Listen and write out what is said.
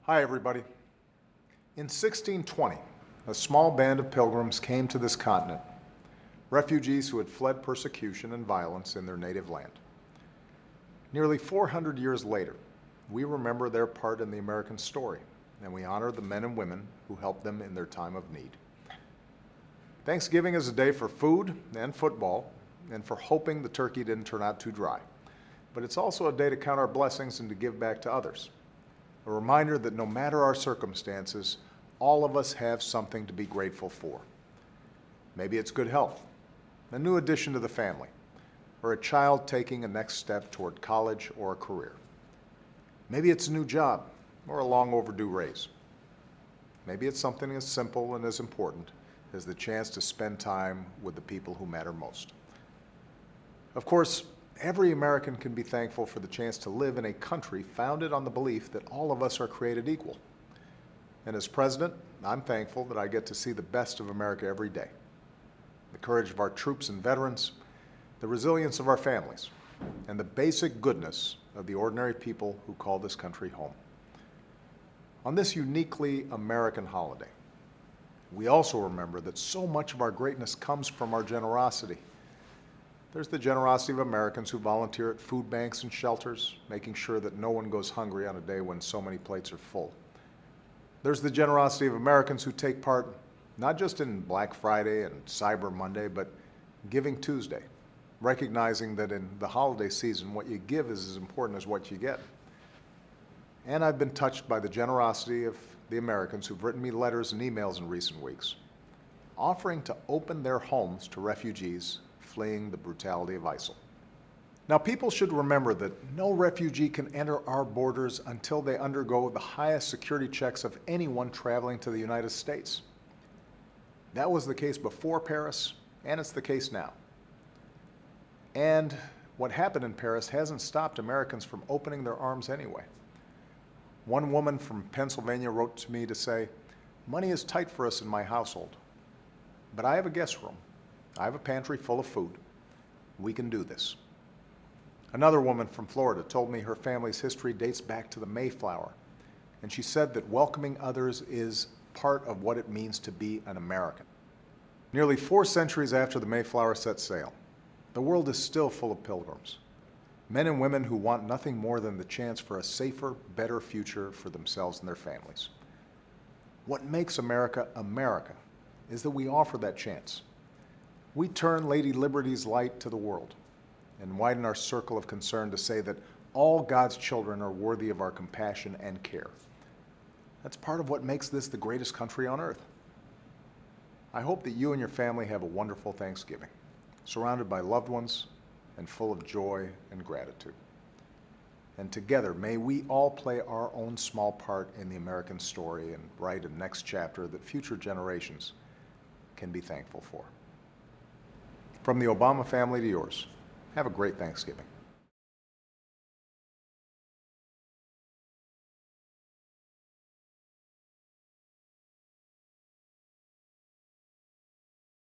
Hi, everybody. In 1620, a small band of pilgrims came to this continent, refugees who had fled persecution and violence in their native land. Nearly 400 years later, we remember their part in the American story, and we honor the men and women who helped them in their time of need. Thanksgiving is a day for food and football, and for hoping the turkey didn't turn out too dry. But it's also a day to count our blessings and to give back to others. A reminder that no matter our circumstances, all of us have something to be grateful for. Maybe it's good health, a new addition to the family, or a child taking a next step toward college or a career. Maybe it's a new job or a long overdue raise. Maybe it's something as simple and as important as the chance to spend time with the people who matter most. Of course, every American can be thankful for the chance to live in a country founded on the belief that all of us are created equal. And as president, I'm thankful that I get to see the best of America every day. The courage of our troops and veterans, the resilience of our families, and the basic goodness of the ordinary people who call this country home. On this uniquely American holiday, we also remember that so much of our greatness comes from our generosity. There's the generosity of Americans who volunteer at food banks and shelters, making sure that no one goes hungry on a day when so many plates are full. There's the generosity of Americans who take part not just in Black Friday and Cyber Monday, but Giving Tuesday, recognizing that in the holiday season, what you give is as important as what you get. And I've been touched by the generosity of the Americans who've written me letters and emails in recent weeks, offering to open their homes to refugees fleeing the brutality of ISIL. Now, people should remember that no refugee can enter our borders until they undergo the highest security checks of anyone traveling to the United States. That was the case before Paris, and it's the case now. And what happened in Paris hasn't stopped Americans from opening their arms anyway. One woman from Pennsylvania wrote to me to say, "Money is tight for us in my household, but I have a guest room. I have a pantry full of food. We can do this." Another woman from Florida told me her family's history dates back to the Mayflower, and she said that welcoming others is part of what it means to be an American. Nearly 4 centuries after the Mayflower set sail, the world is still full of pilgrims, men and women who want nothing more than the chance for a safer, better future for themselves and their families. What makes America America is that we offer that chance. We turn Lady Liberty's light to the world and widen our circle of concern to say that all God's children are worthy of our compassion and care. That's part of what makes this the greatest country on earth. I hope that you and your family have a wonderful Thanksgiving, surrounded by loved ones and full of joy and gratitude. And together, may we all play our own small part in the American story and write a next chapter that future generations can be thankful for. From the Obama family to yours, have a great Thanksgiving.